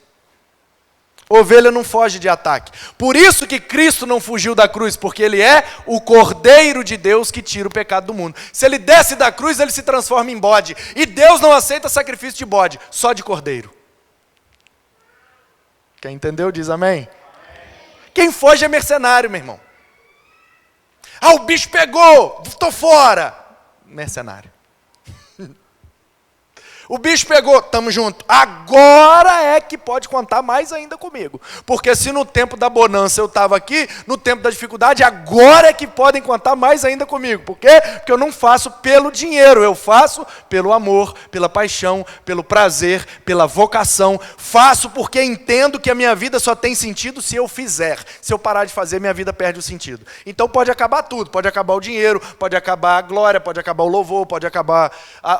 Ovelha não foge de ataque. Por isso que Cristo não fugiu da cruz, porque Ele é o Cordeiro de Deus que tira o pecado do mundo. Se Ele desce da cruz, Ele se transforma em bode. E Deus não aceita sacrifício de bode, só de cordeiro. Quem entendeu diz amém? Quem foge é mercenário, meu irmão. Ah, o bicho pegou, estou fora. Mercenário. O bicho pegou, estamos juntos. Agora é que pode contar mais ainda comigo. Porque se no tempo da bonança eu estava aqui, no tempo da dificuldade, agora é que podem contar mais ainda comigo. Por quê? Porque eu não faço pelo dinheiro, eu faço pelo amor, pela paixão, pelo prazer, pela vocação. Faço porque entendo que a minha vida só tem sentido se eu fizer. Se eu parar de fazer, minha vida perde o sentido. Então pode acabar tudo, pode acabar o dinheiro, pode acabar a glória, pode acabar o louvor, pode acabar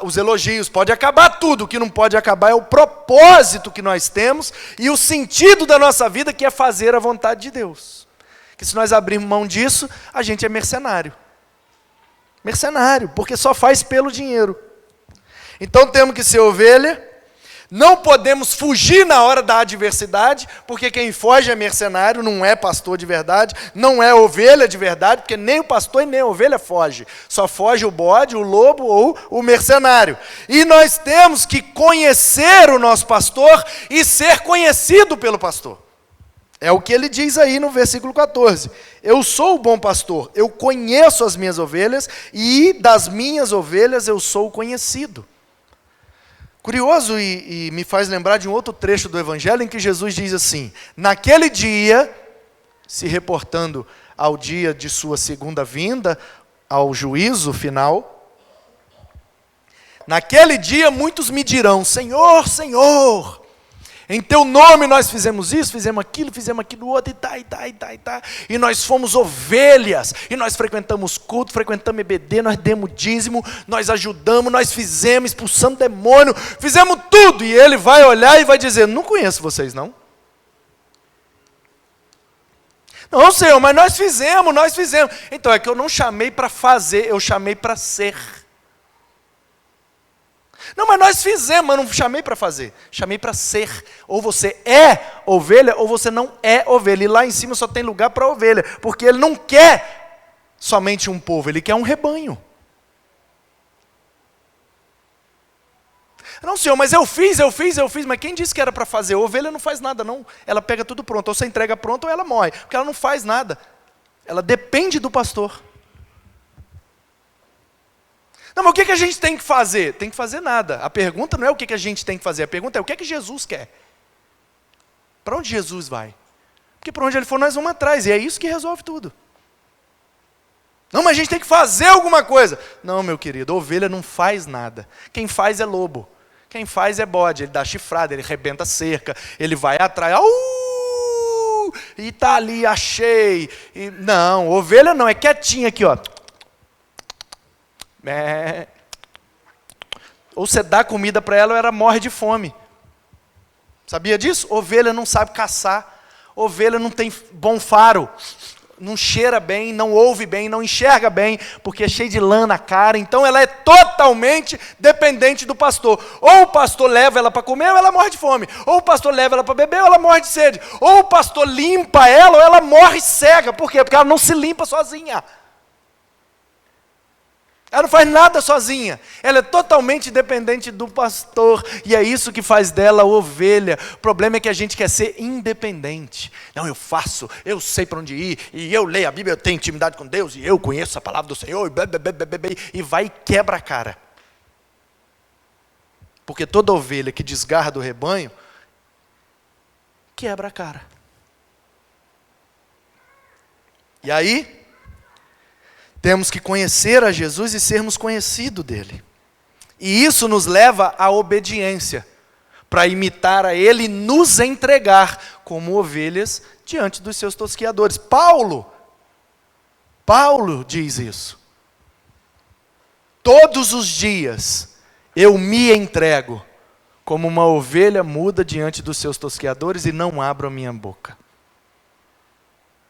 os elogios, pode acabar tudo. O que não pode acabar é o propósito que nós temos e o sentido da nossa vida, que é fazer a vontade de Deus. Que se nós abrirmos mão disso, a gente é mercenário. Mercenário, porque só faz pelo dinheiro. Então temos que ser ovelha, não podemos fugir na hora da adversidade, porque quem foge é mercenário, não é pastor de verdade, não é ovelha de verdade, porque nem o pastor e nem a ovelha foge. Só foge o bode, o lobo ou o mercenário. E nós temos que conhecer o nosso pastor e ser conhecido pelo pastor. É o que ele diz aí no versículo 14. Eu sou o bom pastor, eu conheço as minhas ovelhas e das minhas ovelhas eu sou conhecido. Curioso e me faz lembrar de um outro trecho do Evangelho em que Jesus diz assim: naquele dia, se reportando ao dia de sua segunda vinda, ao juízo final, naquele dia muitos me dirão: Senhor, Senhor, em teu nome nós fizemos isso, fizemos aquilo outro, e nós fomos ovelhas, e nós frequentamos culto, frequentamos EBD, nós demos dízimo, nós ajudamos, nós fizemos, expulsamos demônio, fizemos tudo, e ele vai olhar e vai dizer: não conheço vocês não. Não, Senhor, mas nós fizemos. Então é que eu não chamei para fazer, eu chamei para ser. Não, mas nós fizemos, mas não chamei para fazer, chamei para ser. Ou você é ovelha, ou você não é ovelha. E lá em cima só tem lugar para ovelha, porque ele não quer somente um povo, ele quer um rebanho. Não, Senhor, mas eu fiz, mas quem disse que era para fazer? A ovelha não faz nada, não. Ela pega tudo pronto, ou você entrega pronto ou ela morre, porque ela não faz nada. Ela depende do pastor. Não, mas o que a gente tem que fazer? Tem que fazer nada. A pergunta não é o que a gente tem que fazer, a pergunta é o que Jesus quer. Para onde Jesus vai? Porque para onde ele for nós vamos atrás, e é isso que resolve tudo. Não, mas a gente tem que fazer alguma coisa. Não, meu querido, a ovelha não faz nada. Quem faz é lobo. Quem faz é bode, ele dá chifrada, ele arrebenta a cerca, ele vai atrás, e está ali, achei. Não, ovelha não, é quietinha aqui, ó. Ou você dá comida para ela ou ela morre de fome. Sabia disso? Ovelha não sabe caçar, ovelha não tem bom faro, não cheira bem, não ouve bem, não enxerga bem, porque é cheio de lã na cara, então ela é totalmente dependente do pastor. Ou o pastor leva ela para comer ou ela morre de fome, ou o pastor leva ela para beber ou ela morre de sede, ou o pastor limpa ela ou ela morre cega. Por quê? Porque ela não se limpa sozinha. Ela não faz nada sozinha, ela é totalmente dependente do pastor, e é isso que faz dela ovelha. O problema é que a gente quer ser independente. Não, eu faço, eu sei para onde ir, e eu leio a Bíblia, eu tenho intimidade com Deus, e eu conheço a palavra do Senhor, e vai e quebra a cara. Porque toda ovelha que desgarra do rebanho, quebra a cara. E aí, temos que conhecer a Jesus e sermos conhecidos dele. E isso nos leva à obediência, para imitar a ele e nos entregar como ovelhas diante dos seus tosqueadores. Paulo diz isso. Todos os dias eu me entrego como uma ovelha muda diante dos seus tosqueadores e não abro a minha boca.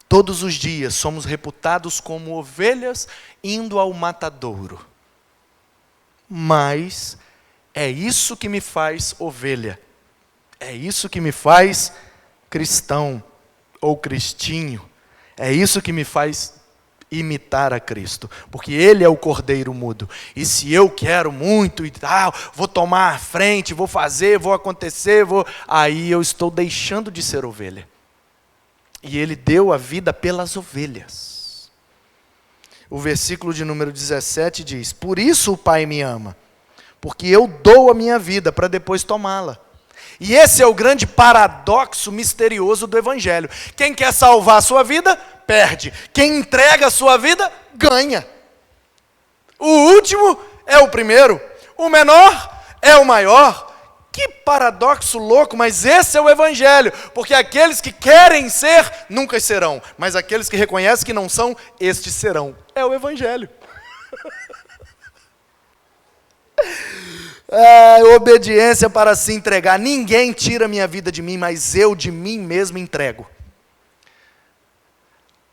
Todos os dias somos reputados como ovelhas indo ao matadouro. Mas é isso que me faz ovelha. É isso que me faz cristão ou cristinho. É isso que me faz imitar a Cristo. Porque Ele é o cordeiro mudo. E se eu quero muito e tal, vou tomar a frente, vou fazer, vou acontecer, aí eu estou deixando de ser ovelha. E ele deu a vida pelas ovelhas. O versículo de número 17 diz: por isso o Pai me ama, porque eu dou a minha vida para depois tomá-la. E esse é o grande paradoxo misterioso do Evangelho. Quem quer salvar a sua vida, perde. Quem entrega a sua vida, ganha. O último é o primeiro, o menor é o maior. Que paradoxo louco, mas esse é o Evangelho, porque aqueles que querem ser, nunca serão, mas aqueles que reconhecem que não são, estes serão. É o Evangelho. Obediência para se entregar. Ninguém tira minha vida de mim, mas eu de mim mesmo entrego.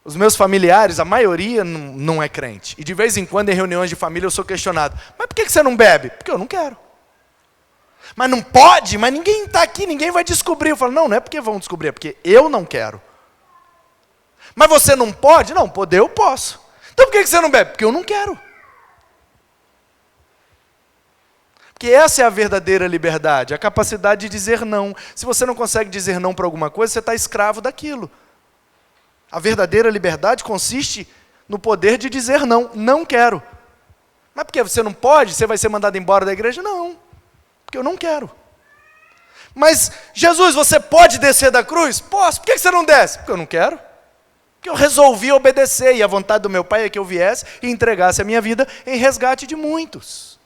Os meus familiares, a maioria não é crente, e de vez em quando em reuniões de família eu sou questionado: mas por que você não bebe? Porque eu não quero. Mas não pode, mas ninguém está aqui, ninguém vai descobrir. Eu falo: não é porque vão descobrir, é porque eu não quero. Mas você não pode? Não, poder eu posso. Então por que você não bebe? Porque eu não quero. Que essa é a verdadeira liberdade, a capacidade de dizer não. Se você não consegue dizer não para alguma coisa, você está escravo daquilo. A verdadeira liberdade consiste no poder de dizer não, não quero. Mas porque você não pode, você vai ser mandado embora da igreja? Não, porque eu não quero. Mas, Jesus, você pode descer da cruz? Posso. Por que você não desce? Porque eu não quero. Porque eu resolvi obedecer, e a vontade do meu Pai é que eu viesse e entregasse a minha vida em resgate de muitos.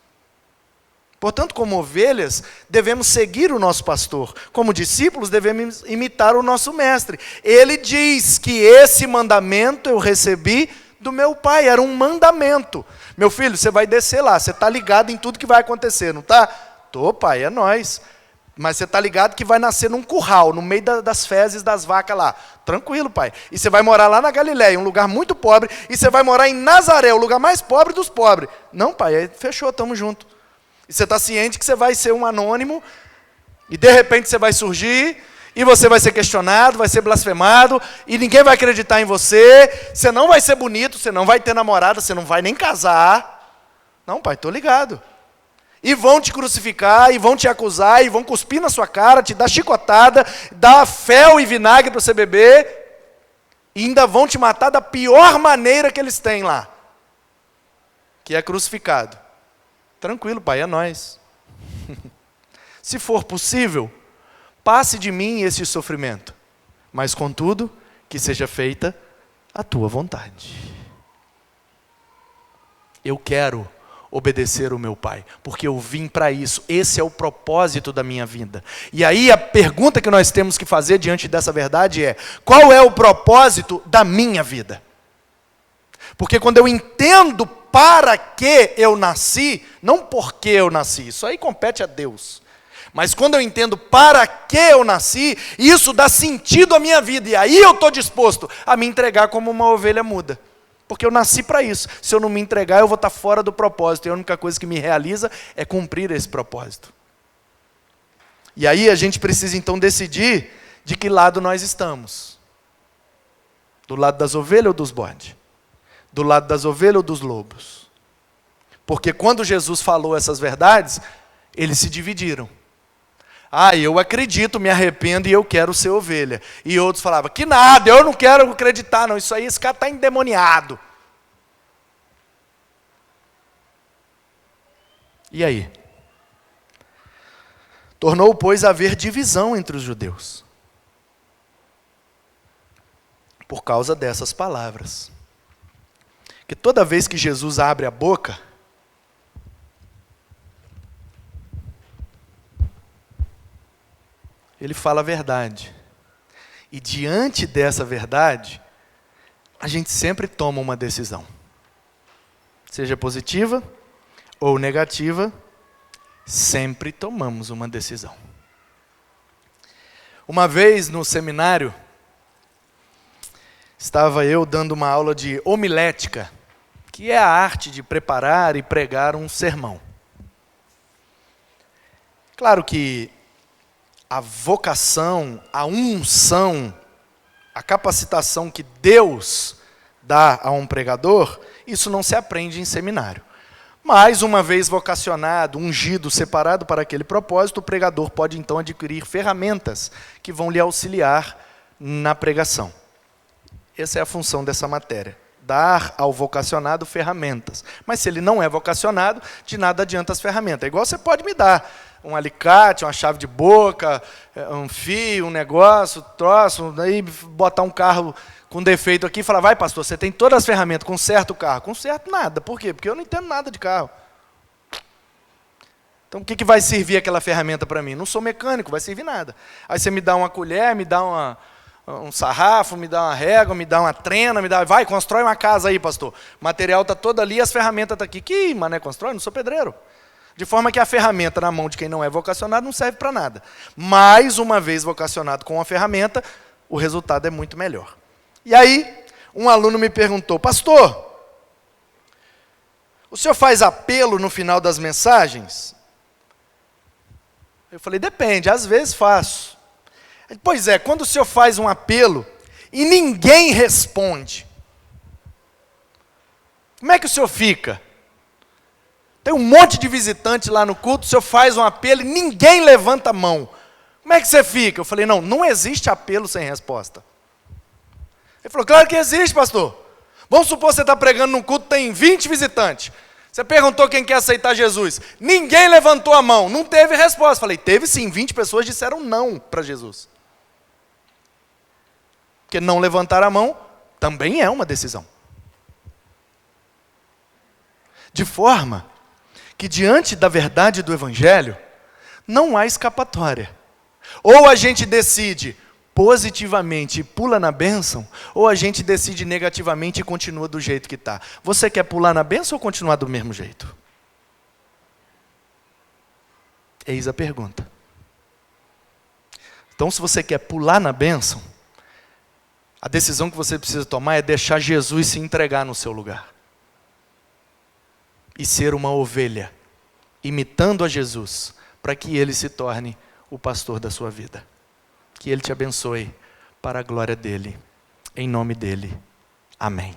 Portanto, como ovelhas, devemos seguir o nosso pastor. Como discípulos, devemos imitar o nosso mestre. Ele diz que esse mandamento eu recebi do meu Pai, era um mandamento. Meu filho, você vai descer lá, você está ligado em tudo que vai acontecer, não está? Tô, pai, é nós. Mas você está ligado que vai nascer num curral, no meio das fezes das vacas lá. Tranquilo, pai. E você vai morar lá na Galileia, um lugar muito pobre, e você vai morar em Nazaré, o lugar mais pobre dos pobres. Não, pai, aí fechou, estamos juntos. E você está ciente que você vai ser um anônimo, e de repente você vai surgir, e você vai ser questionado, vai ser blasfemado, e ninguém vai acreditar em você, você não vai ser bonito, você não vai ter namorada, você não vai nem casar. Não, pai, estou ligado. E vão te crucificar, e vão te acusar, e vão cuspir na sua cara, te dar chicotada, dar fel e vinagre para você beber, e ainda vão te matar da pior maneira que eles têm lá, que é crucificado. Tranquilo, pai, é nós. Se for possível, passe de mim esse sofrimento, mas contudo, que seja feita a tua vontade. Eu quero obedecer o meu Pai, porque eu vim para isso, esse é o propósito da minha vida. E aí a pergunta que nós temos que fazer diante dessa verdade é: qual é o propósito da minha vida? Porque quando eu entendo para que eu nasci, não por que eu nasci, isso aí compete a Deus. Mas quando eu entendo para que eu nasci, isso dá sentido à minha vida, e aí eu estou disposto a me entregar como uma ovelha muda. Porque eu nasci para isso. Se eu não me entregar, eu vou estar fora do propósito. E a única coisa que me realiza é cumprir esse propósito. E aí a gente precisa então decidir de que lado nós estamos. Do lado das ovelhas ou dos bodes? Do lado das ovelhas ou dos lobos? Porque quando Jesus falou essas verdades, eles se dividiram. Ah, eu acredito, me arrependo e eu quero ser ovelha. E outros falavam, que nada, eu não quero acreditar não, isso aí, esse cara está endemoniado. E aí? Tornou, pois, haver divisão entre os judeus. Por causa dessas palavras. Que toda vez que Jesus abre a boca, ele fala a verdade. E diante dessa verdade, a gente sempre toma uma decisão. Seja positiva ou negativa, sempre tomamos uma decisão. Uma vez no seminário, estava eu dando uma aula de homilética, que é a arte de preparar e pregar um sermão. Claro que a vocação, a unção, a capacitação que Deus dá a um pregador, isso não se aprende em seminário. Mas, uma vez vocacionado, ungido, separado para aquele propósito, o pregador pode então adquirir ferramentas que vão lhe auxiliar na pregação. Essa é a função dessa matéria. Dar ao vocacionado ferramentas. Mas se ele não é vocacionado, de nada adianta as ferramentas. É igual você pode me dar um alicate, uma chave de boca, um fio, um negócio, troço, daí botar um carro com defeito aqui e falar, vai pastor, você tem todas as ferramentas, conserta o carro. Conserto nada. Por quê? Porque eu não entendo nada de carro. Então o que vai servir aquela ferramenta para mim? Não sou mecânico, vai servir nada. Aí você me dá uma colher, me dá um sarrafo, me dá uma régua, me dá uma trena, vai, constrói uma casa aí, pastor. O material está todo ali, as ferramentas estão aqui. Que mané constrói? Não sou pedreiro. De forma que a ferramenta na mão de quem não é vocacionado não serve para nada. Mas, uma vez vocacionado com a ferramenta, o resultado é muito melhor. E aí, um aluno me perguntou, pastor, o senhor faz apelo no final das mensagens? Eu falei, depende, às vezes faço. Pois é, quando o senhor faz um apelo e ninguém responde, como é que o senhor fica? Tem um monte de visitante lá no culto, o senhor faz um apelo e ninguém levanta a mão. Como é que você fica? Eu falei, não existe apelo sem resposta. Ele falou, claro que existe, pastor. Vamos supor que você está pregando num culto, tem 20 visitantes. Você perguntou quem quer aceitar Jesus. Ninguém levantou a mão, não teve resposta. Falei, teve sim, 20 pessoas disseram não para Jesus. Porque não levantar a mão também é uma decisão. De forma que diante da verdade do Evangelho, não há escapatória. Ou a gente decide positivamente e pula na bênção, ou a gente decide negativamente e continua do jeito que está. Você quer pular na bênção ou continuar do mesmo jeito? Eis a pergunta. Então, se você quer pular na bênção, a decisão que você precisa tomar é deixar Jesus se entregar no seu lugar. E ser uma ovelha, imitando a Jesus, para que Ele se torne o pastor da sua vida. Que Ele te abençoe para a glória dEle. Em nome dEle. Amém.